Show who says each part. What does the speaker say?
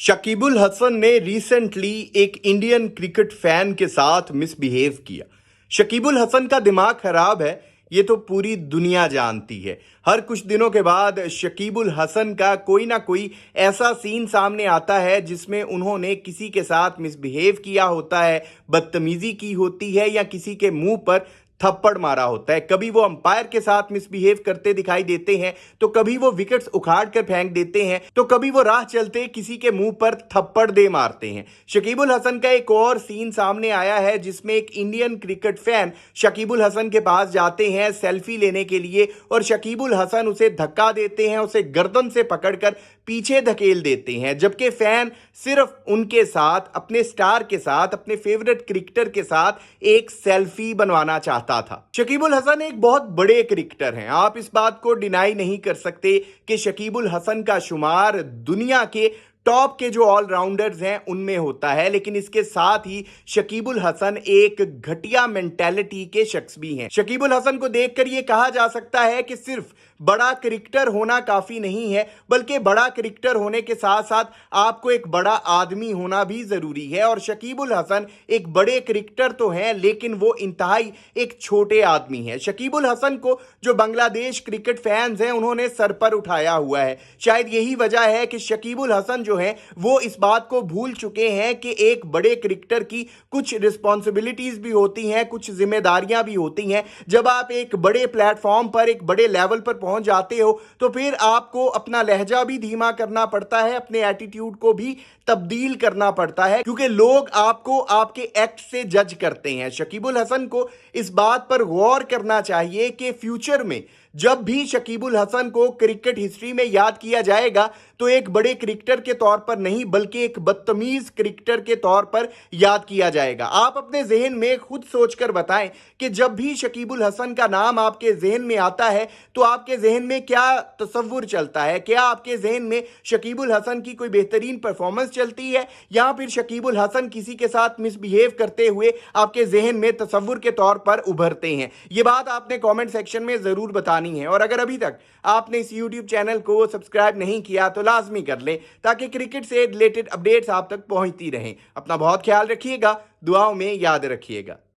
Speaker 1: शकीबुल हसन ने रिसेंटली एक Indian cricket fan के साथ मिसबिहेव किया। शकीबुल हसन का दिमाग खराब है, ये तो पूरी दुनिया जानती है। हर कुछ दिनों के बाद शकीबुल हसन का कोई ना कोई ऐसा सीन सामने आता है जिसमें उन्होंने किसी के साथ मिसबिहेव किया होता है, बदतमीजी की होती है या किसी के मुंह पर थप्पड़ मारा होता है। कभी वो अंपायर के साथ मिसबिहेव करते दिखाई देते हैं, तो कभी वो विकेट्स उखाड़ कर फेंक देते हैं, तो कभी वो राह चलते किसी के मुंह पर थप्पड़ दे मारते हैं। शकीबुल हसन का एक और सीन सामने आया है जिसमें एक Indian cricket fan Shakibul Hasan के पास जाते हैं सेल्फी लेने के लिए और शकीबुल हसन उसे धक्का देते हैं, उसे गर्दन से पकड़कर पीछे धकेल देते हैं, जबकि फैन सिर्फ उनके साथ, अपने स्टार के साथ, अपने फेवरेट क्रिकेटर के साथ एक सेल्फी बनवाना चाहता था। शकीबुल हसन एक बहुत बड़े क्रिकेटर हैं, आप इस बात को डिनाई नहीं कर सकते कि शकीबुल हसन का शुमार दुनिया के टॉप के जो ऑलराउंडर्स हैं उनमें होता है, लेकिन इसके साथ ही शकीबुल हसन एक घटिया मेंटेलिटी के शख्स भी हैं। शकीबुल हसन को देखकर यह कहा जा सकता है कि सिर्फ बड़ा क्रिकेटर होना काफी नहीं है, बल्कि बड़ा क्रिकेटर होने के साथ साथ आपको एक बड़ा आदमी होना भी जरूरी है। और शकीबुल हसन एक बड़े क्रिकेटर तो हैं, लेकिन वो इंतहाई एक छोटे आदमी हैं। शकीबुल हसन को जो बांग्लादेश क्रिकेट फैंस हैं उन्होंने सर पर उठाया हुआ है। शायद यही वजह है कि शकीबुल हसन जो है वो इस बात को भूल चुके हैं कि एक बड़े क्रिकेटर की कुछ रिस्पॉन्सिबिलिटीज भी होती हैं, कुछ जिम्मेदारियां भी होती हैं। जब आप एक बड़े प्लेटफॉर्म पर, एक बड़े लेवल पर पहुंच जाते हो तो फिर आपको अपना लहजा भी धीमा करना पड़ता है, अपने एटीट्यूड को भी तब्दील करना पड़ता है, क्योंकि लोग आपको आपके एक्ट से जज करते हैं। शकीबुल हसन को इस बात पर गौर करना चाहिए कि फ्यूचर में जब भी शकीबुल हसन को क्रिकेट हिस्ट्री में याद किया जाएगा तो एक बड़े क्रिकेटर के तौर पर नहीं, बल्कि एक बदतमीज क्रिकेटर के तौर पर याद किया जाएगा। आप अपने जहन में खुद सोचकर बताएं कि जब भी शकीबुल हसन का नाम आपके जहन में आता है तो आपके जहन में क्या तसव्वुर चलता है? क्या आपके जहन में शकीबुल हसन की कोई बेहतरीन परफॉर्मेंस चलती है, या फिर शकीबुल हसन किसी के साथ मिसबिहेव करते हुए आपके जहन में तसव्वुर के तौर पर उभरते हैं? ये बात आपने कमेंट सेक्शन में जरूर बतानी है। और अगर अभी तक आपने इस YouTube चैनल को सब्सक्राइब नहीं किया तो लाजमी कर लें, ताकि क्रिकेट से रिलेटेड अपडेट्स आप तक पहुंचती रहें। अपना बहुत ख्याल रखिएगा, दुआओं में याद रखिएगा।